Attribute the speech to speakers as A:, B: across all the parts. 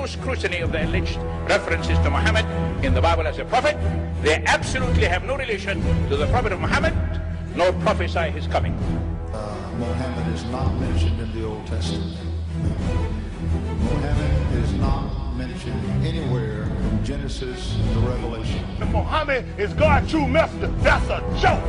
A: scrutiny of the alleged references to Muhammad in the Bible as a prophet, they absolutely have no relation to the prophet of Muhammad, nor prophesy his coming.
B: Muhammad is not mentioned in the Old Testament. Muhammad is not mentioned anywhere from Genesis to Revelation.
C: Muhammad is God's true messenger. That's a joke.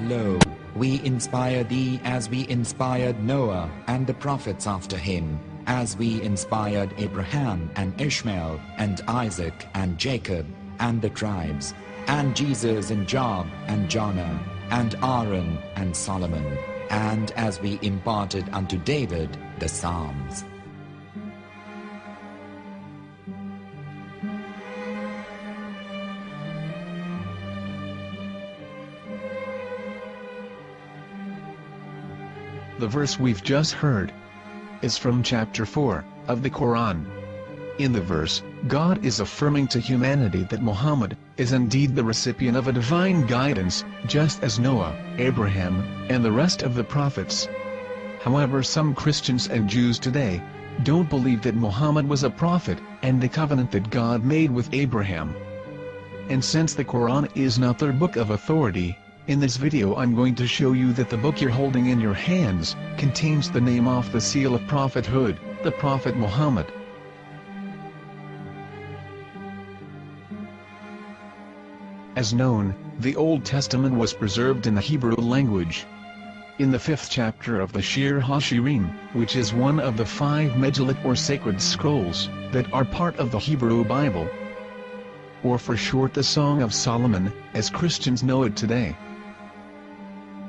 D: Lo, we inspire thee as we inspired Noah and the prophets after him, as we inspired Abraham and Ishmael and Isaac and Jacob and the tribes, and Jesus and Job and Jonah and Aaron and Solomon, and as we imparted unto David the Psalms.
E: The verse we've just heard is from chapter 4 of the Quran. In the verse, God is affirming to humanity that Muhammad is indeed the recipient of a divine guidance, just as Noah, Abraham, and the rest of the prophets. However, some Christians and Jews today don't believe that Muhammad was a prophet and the covenant that God made with Abraham. And since the Quran is not their book of authority, in this video I'm going to show you that the book you're holding in your hands contains the name off the seal of prophethood, the Prophet Muhammad. As known, the Old Testament was preserved in the Hebrew language. In the 5th chapter of the Shir HaShirim, which is one of the 5 Megillat or sacred scrolls that are part of the Hebrew Bible, or for short the Song of Solomon, as Christians know it today.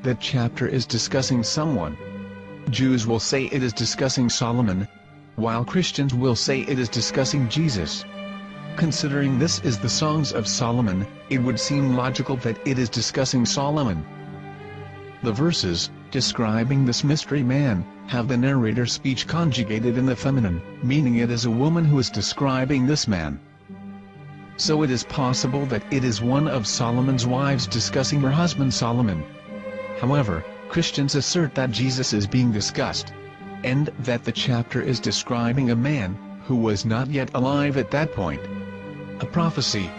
E: That chapter is discussing someone. Jews will say it is discussing Solomon, while Christians will say it is discussing Jesus. Considering this is the Songs of Solomon, it would seem logical that it is discussing Solomon. The verses, describing this mystery man, have the narrator's speech conjugated in the feminine, meaning it is a woman who is describing this man. So it is possible that it is one of Solomon's wives discussing her husband Solomon. However, Christians assert that Jesus is being discussed, and that the chapter is describing a man who was not yet alive at that point. A prophecy.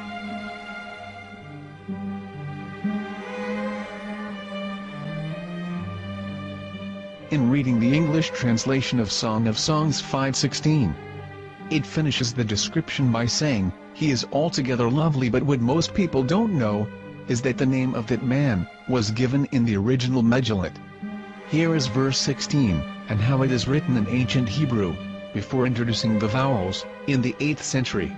E: In reading the English translation of Song of Songs 5:16, it finishes the description by saying, "He is altogether lovely," but what most people don't know is that the name of that man was given in the original Megillat. Here is verse 16, and how it is written in ancient Hebrew, before introducing the vowels, in the 8th century.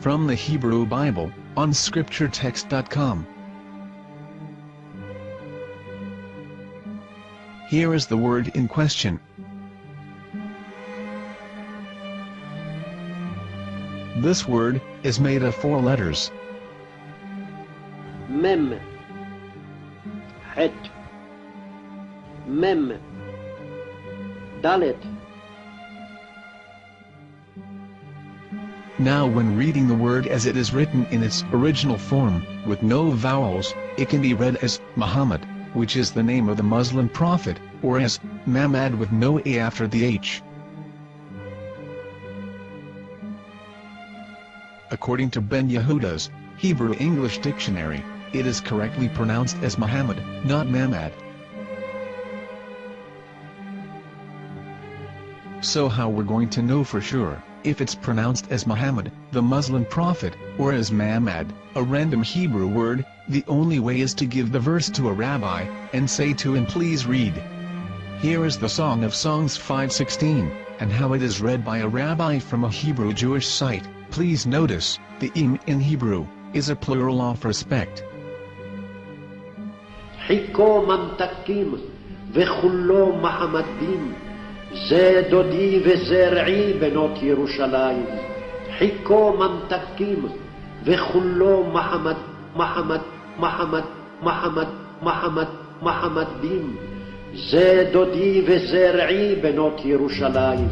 E: From the Hebrew Bible, on scripturetext.com. Here is the word in question. This word is made of 4 letters.
F: Mem, Het, Mem, Dalet.
E: Now when reading the word as it is written in its original form, with no vowels, it can be read as Muhammad, which is the name of the Muslim prophet, or as Mamad with no A after the H. According to Ben Yehuda's Hebrew English Dictionary, it is correctly pronounced as Muhammad, not Mamad. So how we're going to know for sure if it's pronounced as Muhammad, the Muslim prophet, or as Mamad, a random Hebrew word? The only way is to give the verse to a rabbi and say to him, "Please read." Here is the Song of Songs 5:16, and how it is read by a rabbi from a Hebrew Jewish site. Please notice, the im in Hebrew is a plural of respect.
F: Hiko mamtakim vechullo Mahamadim ze dodi vezer'i benot Yerushalayim. Hiko mamtakim וכולו מחמד, מחמד, מחמד, מחמד, מחמד, מחמד דין. זה דודי וזה רעי בנות ירושלים.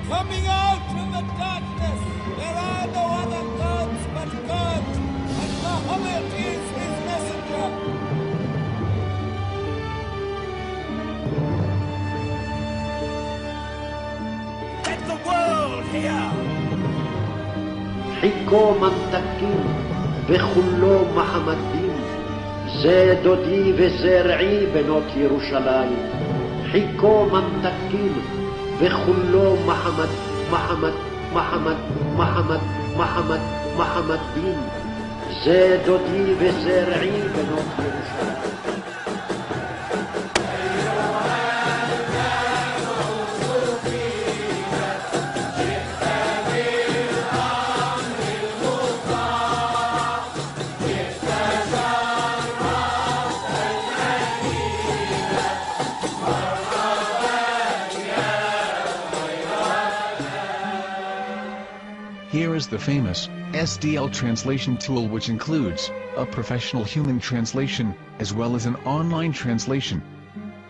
G: Coming out from the darkness, there are no other gods but God, and Muhammad is his messenger. Let the world hear.
F: חיכו ממתקים וכולו מחמד דין. זה דודי וזה רעי בנות ירושלים. חיכו ממתקים וכולו מחמד, מחמד, מחמד, מחמד, מחמד, מחמד דין. זה דודי וזה רעי בנות ירושלים.
E: Here is the famous SDL translation tool, which includes a professional human translation, as well as an online translation.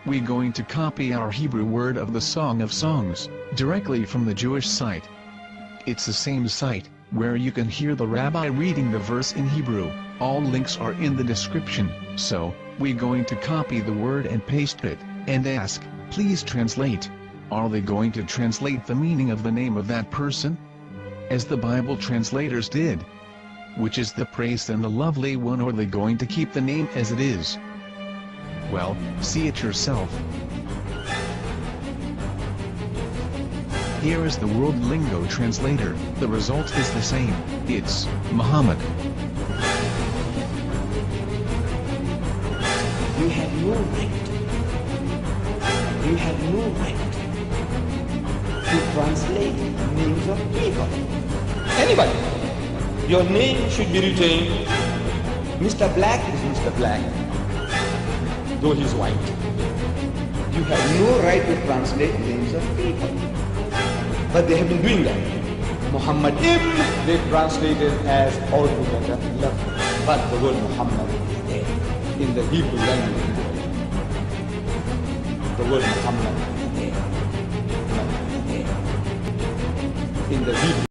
E: We're going to copy our Hebrew word of the Song of Songs, directly from the Jewish site. It's the same site, where you can hear the rabbi reading the verse in Hebrew. All links are in the description, so, we're going to copy the word and paste it, and ask, please translate. Are they going to translate the meaning of the name of that person? As the Bible translators did. Which is the praised and the lovely one, or are they going to keep the name as it is? Well, see it yourself. Here is the World Lingo Translator. The result is the same. It's Muhammad.
H: You have no right. You have no right to translate names of people. Anybody. Your name should be retained. Mr. Black is Mr. Black, though he's white. You have no right to translate names of people. But they have been doing that. Muhammad ibn, they translated as altogether lovely. But the word Muhammad is there in the Hebrew language. The word Muhammad is there. In the Hebrew